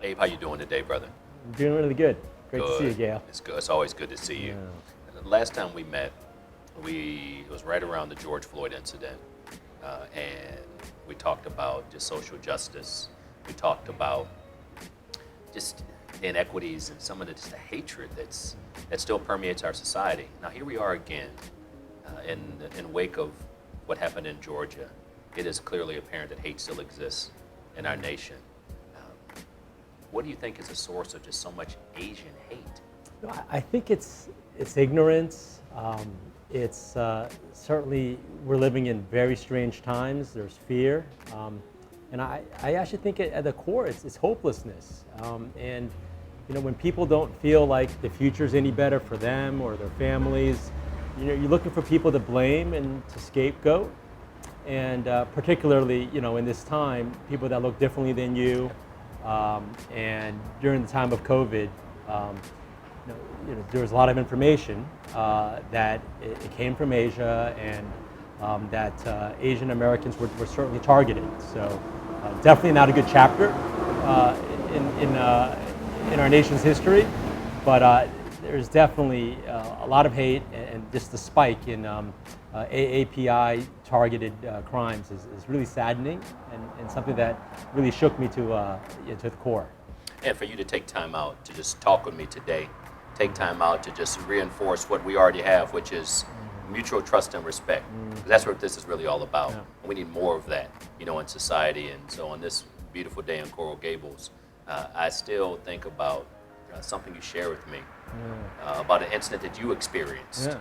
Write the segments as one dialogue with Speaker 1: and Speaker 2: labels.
Speaker 1: Abe, how you doing today, brother?
Speaker 2: I'm doing really good. Great to see you,
Speaker 1: Good.
Speaker 2: Gale.
Speaker 1: It's good. It's always good to see you. The last time we met, it was right around the George Floyd incident, and we talked about just social justice. We talked about just the inequities and some of the hatred that still permeates our society. Now here we are again, in wake of what happened in Georgia. It is clearly apparent that hate still exists in our nation. What do you think is the source of just so much Asian hate?
Speaker 2: I think it's ignorance. It's certainly we're living in very strange times. There's fear, and I actually think at the core it's hopelessness. And when people don't feel like the future's any better for them or their families, you're looking for people to blame and to scapegoat. And particularly, in this time, people that look differently than you. And during the time of COVID, there was a lot of information that it came from Asia, and that Asian Americans were certainly targeted. So definitely not a good chapter in our nation's history, but there's definitely a lot of hate, and just the spike in AAPI targeted crimes is really saddening, and something that really shook me to the core.
Speaker 1: And for you to take time out to just talk with me today, take time out to just reinforce what we already have, which is mutual trust and respect. That's what this is really all about.
Speaker 2: Yeah.
Speaker 1: We need more of that, in society. And so on this beautiful day in Coral Gables, I still think about something you shared with me about an incident that you experienced.
Speaker 2: Yeah.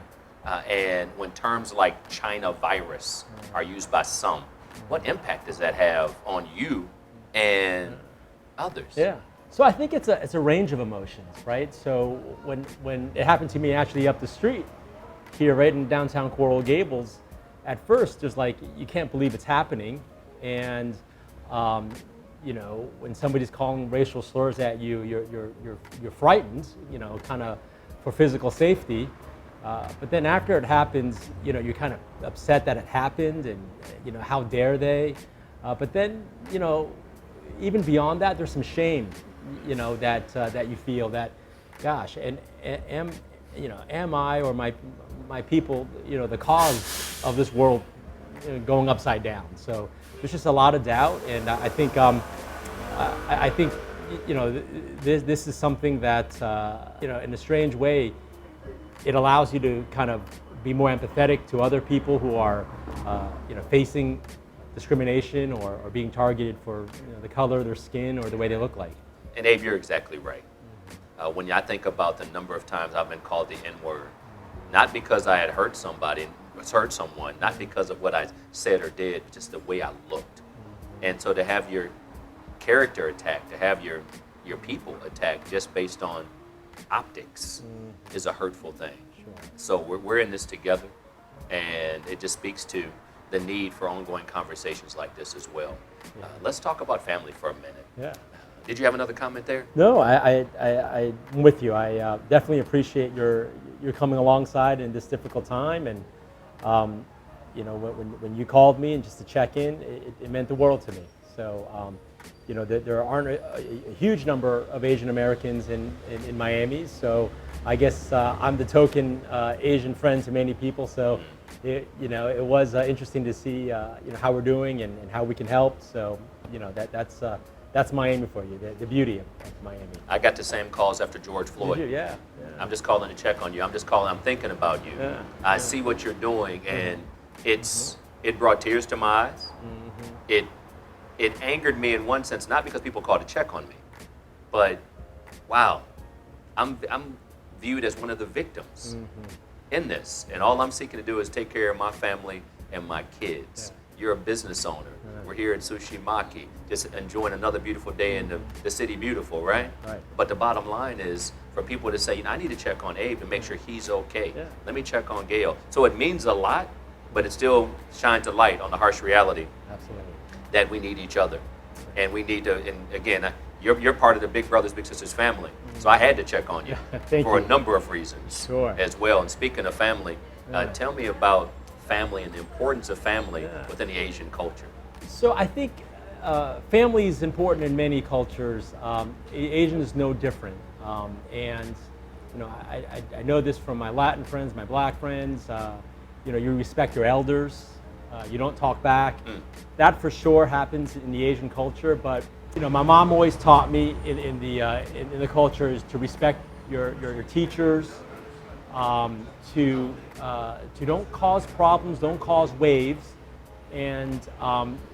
Speaker 1: And when terms like China virus are used by some, what impact does that have on you and others?
Speaker 2: Yeah. So I think it's a range of emotions, right? So when it happened to me actually up the street here, right in downtown Coral Gables, at first there's like, you can't believe it's happening, and when somebody's calling racial slurs at you, you're frightened, kind of for physical safety. But then after it happens, you're kind of upset that it happened, and how dare they? But then even beyond that, there's some shame, that you feel that, gosh, and am I or my people, the cause of this world going upside down? So there's just a lot of doubt, and I think this is something that in a strange way, it allows you to kind of be more empathetic to other people who are facing discrimination or being targeted for the color of their skin or the way they look like.
Speaker 1: And Abe, you're exactly right. When I think about the number of times I've been called the N-word, not because I had hurt somebody, hurt someone, not because of what I said or did, but just the way I looked. And so to have your character attacked, to have your people attacked just based on optics is a hurtful thing.
Speaker 2: Sure.
Speaker 1: So we're in this together, and it just speaks to the need for ongoing conversations like this as well.
Speaker 2: Yeah.
Speaker 1: Let's talk about family for a minute.
Speaker 2: Yeah.
Speaker 1: Did you have another comment there?
Speaker 2: No, I'm with you. I definitely appreciate your coming alongside in this difficult time, and when you called me and just to check in, it meant the world to me. So there aren't a huge number of Asian Americans in Miami, so I guess I'm the token Asian friend to many people. So it was interesting to see how we're doing and how we can help. So that's Miami for you, the beauty of Miami.
Speaker 1: I got the same calls after George Floyd.
Speaker 2: Did you? Yeah.
Speaker 1: I'm just calling to check on you. I'm thinking about you.
Speaker 2: Yeah.
Speaker 1: I see what you're doing, and it brought tears to my eyes. It angered me in one sense, not because people called to check on me, but wow, I'm viewed as one of the victims in this, and all I'm seeking to do is take care of my family and my kids. Yeah. You're a business owner. Yeah. We're here at Sushi Maki, just enjoying another beautiful day in the city beautiful, right?
Speaker 2: Right.
Speaker 1: But the bottom line is for people to say, I need to check on Abe to make sure he's okay. Yeah. Let me check on Gale. So it means a lot, but it still shines a light on the harsh reality.
Speaker 2: Absolutely.
Speaker 1: That we need each other, and we need to. And again, you're part of the Big Brothers Big Sisters family, so I had to check on you for a number of reasons as well. And speaking of family, tell me about family and the importance of family within the Asian culture.
Speaker 2: So I think family is important in many cultures. Asian is no different. And I know this from my Latin friends, my black friends. You respect your elders. You don't talk back. That for sure happens in the Asian culture. But my mom always taught me in the culture is to respect your teachers. To don't cause problems, don't cause waves. And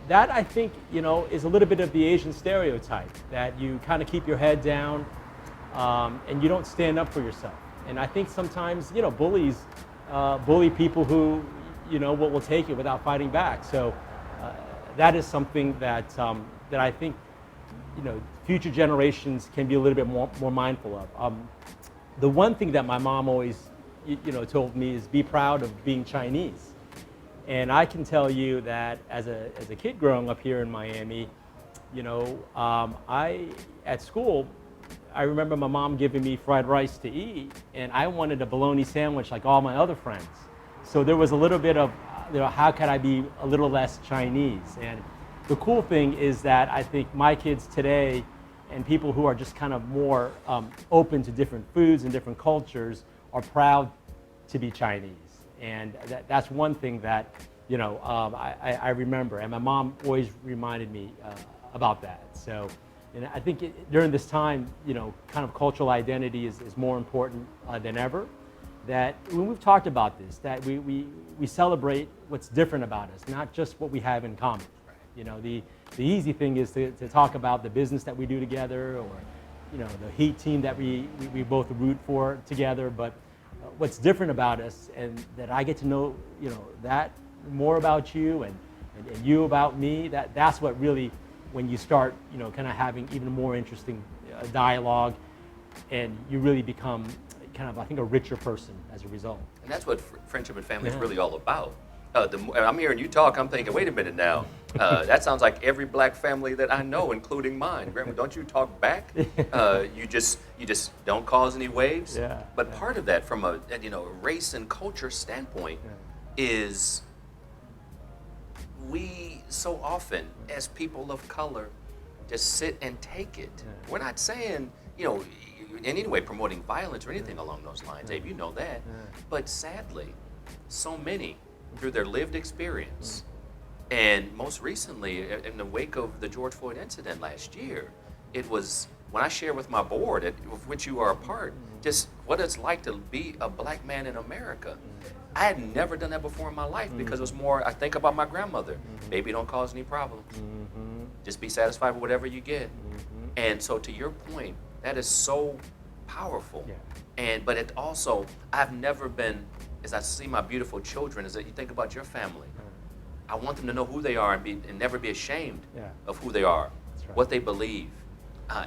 Speaker 2: that, I think, is a little bit of the Asian stereotype, that you kind of keep your head down and you don't stand up for yourself. And I think sometimes, bullies bully people who, will take it without fighting back. So that is something that I think, future generations can be a little bit more mindful of. The one thing that my mom always, told me is be proud of being Chinese. And I can tell you that as a kid growing up here in Miami, at school, I remember my mom giving me fried rice to eat, and I wanted a bologna sandwich like all my other friends. So there was a little bit of, how could I be a little less Chinese? And the cool thing is that I think my kids today and people who are just kind of more open to different foods and different cultures are proud to be Chinese. And that's one thing that, I remember. And my mom always reminded me about that. So, and I think during this time, kind of cultural identity is more important than ever. That when we've talked about this, that we celebrate what's different about us, not just what we have in common. The easy thing is to talk about the business that we do together, or the Heat team that we both root for together. But what's different about us, and that I get to know, that more about you and you about me, that's what really, when you start, kind of having even more interesting dialogue, and you really become kind of, I think, a richer person as a result.
Speaker 1: And that's what friendship and family is really all about. I'm hearing you talk, I'm thinking, wait a minute now. That sounds like every black family that I know, including mine. Grandma, don't you talk back? You just don't cause any waves.
Speaker 2: Yeah.
Speaker 1: But part of that, from a race and culture standpoint, is we so often, as people of color, just sit and take it. We're not saying, in any way promoting violence or anything along those lines. Abe, you know that. But sadly, so many, through their lived experience, and most recently, in the wake of the George Floyd incident last year, it was when I shared with my board, of which you are a part, just what it's like to be a black man in America. I had never done that before in my life because it was more, I think about my grandmother. Baby, don't cause any problems. Just be satisfied with whatever you get. And so to your point, that is so powerful. But it also, I've never been, as I see my beautiful children, is that you think about your family. I want them to know who they are and never be ashamed of who they are, what they believe.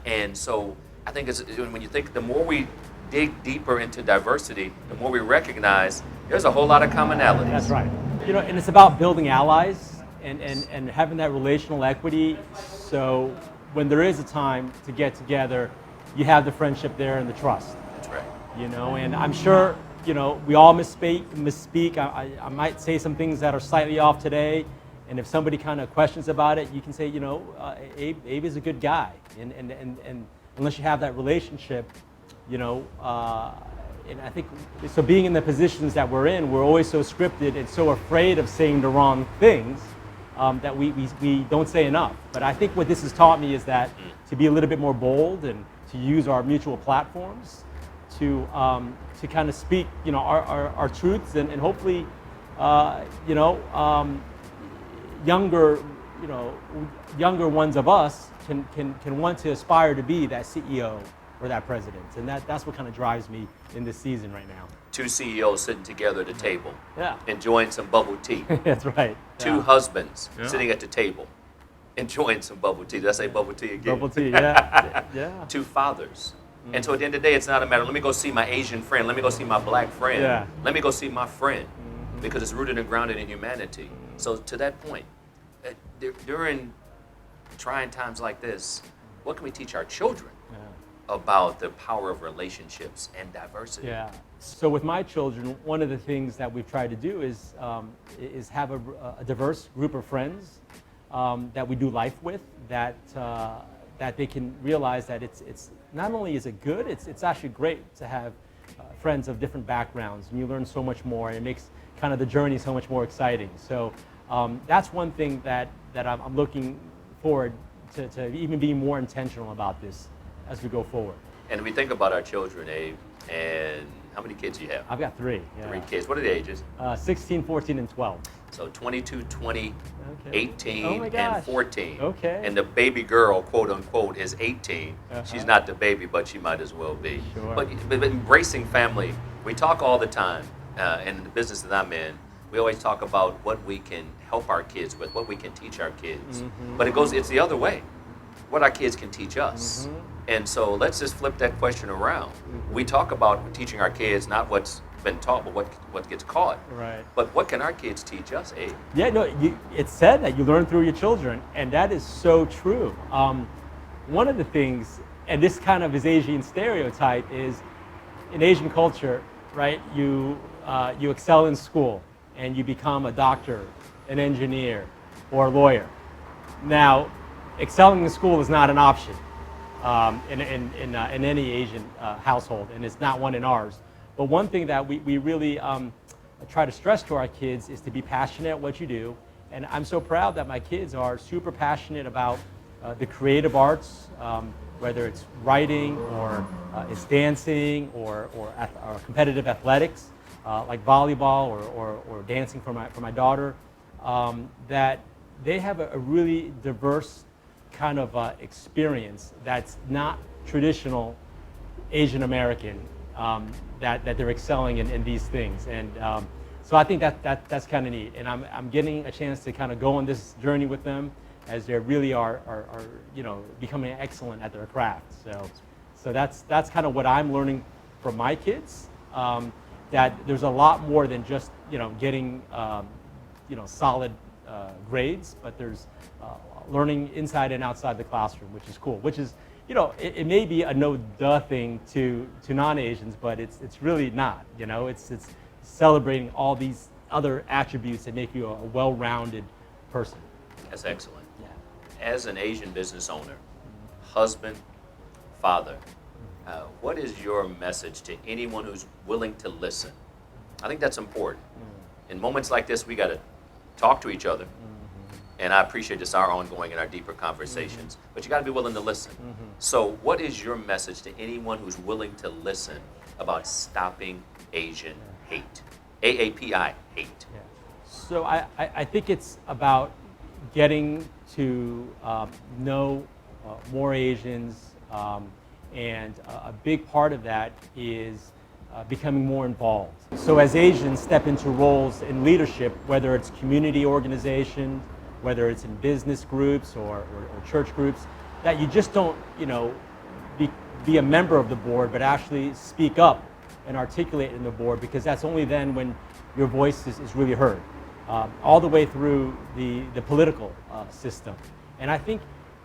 Speaker 1: And so I think when you think, the more we dig deeper into diversity, the more we recognize there's a whole lot of commonalities.
Speaker 2: That's right. And it's about building allies and having that relational equity. So when there is a time to get together, you have the friendship there and the trust.
Speaker 1: That's right.
Speaker 2: And I'm sure, we all misspeak. I might say some things that are slightly off today. And if somebody kind of questions about it, you can say, Abe is a good guy. And unless you have that relationship, and I think, so being in the positions that we're in, we're always so scripted and so afraid of saying the wrong things that we don't say enough. But I think what this has taught me is that to be a little bit more bold and to use our mutual platforms to kind of speak, our truths and hopefully, younger ones of us can want to aspire to be that CEO or that president. And that's what kind of drives me in this season right now.
Speaker 1: Two CEOs sitting together at a table, enjoying some bubble tea.
Speaker 2: That's right.
Speaker 1: Two husbands sitting at the table, enjoying some bubble tea. Did I say bubble tea again?
Speaker 2: Bubble tea, yeah.
Speaker 1: Two fathers. And so at the end of the day, it's not a matter, let me go see my Asian friend, let me go see my black friend, let me go see my friend, because it's rooted and grounded in humanity. So to that point, during trying times like this, what can we teach our children about the power of relationships and diversity?
Speaker 2: Yeah. So with my children, one of the things that we've tried to do is have a diverse group of friends that we do life with, that that they can realize that it's not only is it good, it's actually great to have friends of different backgrounds, and you learn so much more, and it makes kind of the journey so much more exciting. So that's one thing that I'm looking forward to even being more intentional about this as we go forward.
Speaker 1: And we think about our children, Abe, and how many kids do you have?
Speaker 2: I've got three. Yeah.
Speaker 1: 3 kids. What are the ages?
Speaker 2: 16, 14, and 12.
Speaker 1: So 22, 20,
Speaker 2: Okay.
Speaker 1: 18,
Speaker 2: Oh my
Speaker 1: and
Speaker 2: gosh.
Speaker 1: 14.
Speaker 2: Okay.
Speaker 1: And the baby girl, quote unquote, is 18. She's not the baby, but she might as well be.
Speaker 2: Sure.
Speaker 1: But embracing family, we talk all the time, in the business that I'm in, we always talk about what we can help our kids with, what we can teach our kids. But it's the other way, what our kids can teach us. And so let's just flip that question around. We talk about teaching our kids not what's been taught, but what gets caught.
Speaker 2: Right.
Speaker 1: But what can our kids teach us, Abe?
Speaker 2: Yeah, no, it's said that you learn through your children, and that is so true. One of the things, and this kind of is Asian stereotype, is in Asian culture, right, you excel in school, and you become a doctor, an engineer, or a lawyer. Now, excelling in school is not an option in any Asian household, and it's not one in ours. But one thing that we really try to stress to our kids is to be passionate at what you do. And I'm so proud that my kids are super passionate about the creative arts, whether it's writing or it's dancing or competitive athletics, like volleyball or dancing for my daughter, that they have a really diverse kind of experience that's not traditional Asian American, that they're excelling in these things. And so I think that's kind of neat. And I'm getting a chance to kind of go on this journey with them as they really are becoming excellent at their craft. So that's kind of what I'm learning from my kids, that there's a lot more than just getting solid grades, but there's learning inside and outside the classroom, which is cool. Which is, it may be a no-duh thing to non-Asians, but it's really not. It's celebrating all these other attributes that make you a well-rounded person.
Speaker 1: That's excellent.
Speaker 2: Yeah.
Speaker 1: As an Asian business owner, husband, father, what is your message to anyone who's willing to listen? I think that's important. In moments like this, we got to talk to each other. And I appreciate this, our ongoing and our deeper conversations. But you got to be willing to listen. So what is your message to anyone who's willing to listen about stopping Asian hate? AAPI, hate.
Speaker 2: Yeah. So I think it's about getting to know more Asians, and a big part of that is becoming more involved. So as Asians step into roles in leadership, whether it's community organizations, whether it's in business groups or church groups, that you just don't, be a member of the board, but actually speak up and articulate in the board, because that's only then when your voice is really heard, all the way through the political system. And I think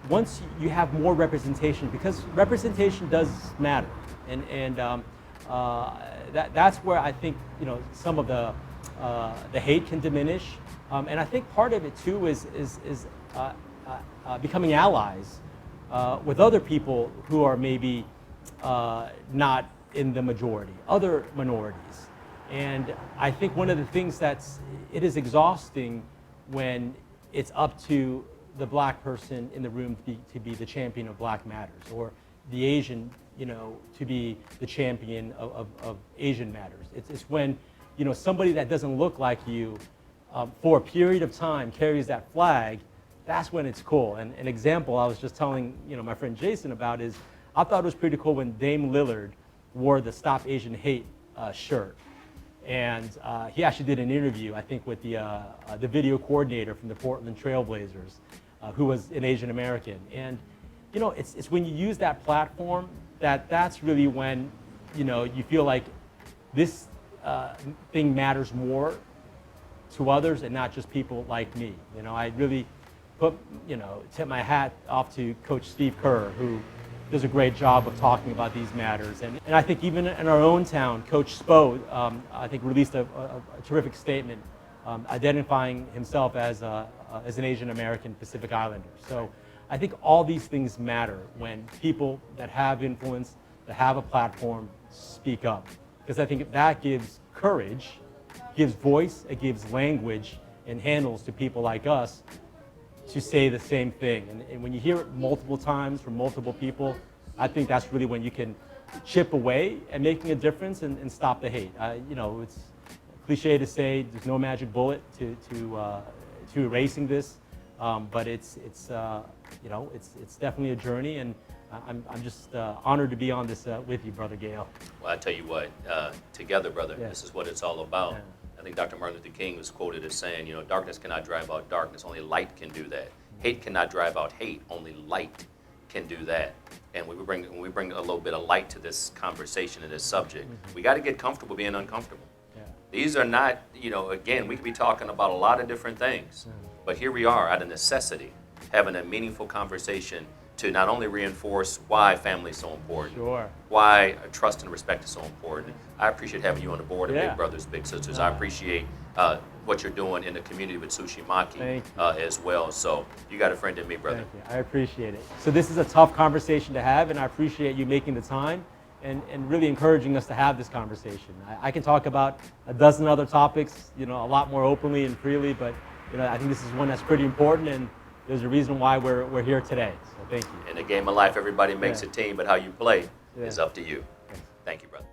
Speaker 2: once you have more representation, because representation does matter, and that's where I think some of the hate can diminish. And I think part of it too is becoming allies with other people who are maybe not in the majority, other minorities. And I think one of the things it is exhausting when it's up to the black person in the room to be the champion of Black Matters, or the Asian, to be the champion of Asian Matters. It's when, somebody that doesn't look like you for a period of time carries that flag. That's when it's cool. And an example I was just telling my friend Jason about is, I thought it was pretty cool when Dame Lillard wore the Stop Asian Hate shirt. And he actually did an interview, I think, with the video coordinator from the Portland Trailblazers, who was an Asian American. And it's when you use that platform that's really when you feel like this thing matters more to others and not just people like me. I really tip my hat off to Coach Steve Kerr, who does a great job of talking about these matters. And I think even in our own town, Coach Spo, I think, released a terrific statement identifying himself as an Asian American Pacific Islander. So I think all these things matter when people that have influence, that have a platform, speak up. Because I think that gives courage, gives voice, it gives language and handles to people like us to say the same thing. And when you hear it multiple times from multiple people, I think that's really when you can chip away at making a difference and stop the hate. You know, it's cliche to say there's no magic bullet to erasing this, but it's you know, it's definitely a journey, and I'm just honored to be on this with you, Brother Gale.
Speaker 1: Well, I tell you what, together, brother,
Speaker 2: Yeah.
Speaker 1: this is what it's all about.
Speaker 2: Yeah.
Speaker 1: I think Dr. Martin Luther King was quoted as saying, you know, darkness cannot drive out darkness, only light can do that. Hate cannot drive out hate, only light can do that. And when we bring a little bit of light to this conversation and this subject, we got to get comfortable being uncomfortable.
Speaker 2: Yeah.
Speaker 1: These are not, you know, again, we could be talking about a lot of different things, but here we are out of necessity, having a meaningful conversation to not only reinforce why family is so important,
Speaker 2: Sure.
Speaker 1: why trust and respect is so important. I appreciate having you on the board of
Speaker 2: Yeah.
Speaker 1: Big Brothers, Big Sisters. I appreciate what you're doing in the community with Sushi Maki
Speaker 2: Thank
Speaker 1: as well. So you got a friend in me, brother.
Speaker 2: Thank you. I appreciate it. So this is a tough conversation to have, and I appreciate you making the time and really encouraging us to have this conversation. I can talk about a dozen other topics, you know, a lot more openly and freely, but you know, I think this is one that's pretty important, and there's a reason why we're here today. So thank you.
Speaker 1: In the game of life, everybody makes
Speaker 2: Yeah.
Speaker 1: a team, but how you play
Speaker 2: Yeah.
Speaker 1: is up to you.
Speaker 2: Thanks.
Speaker 1: Thank you, brother.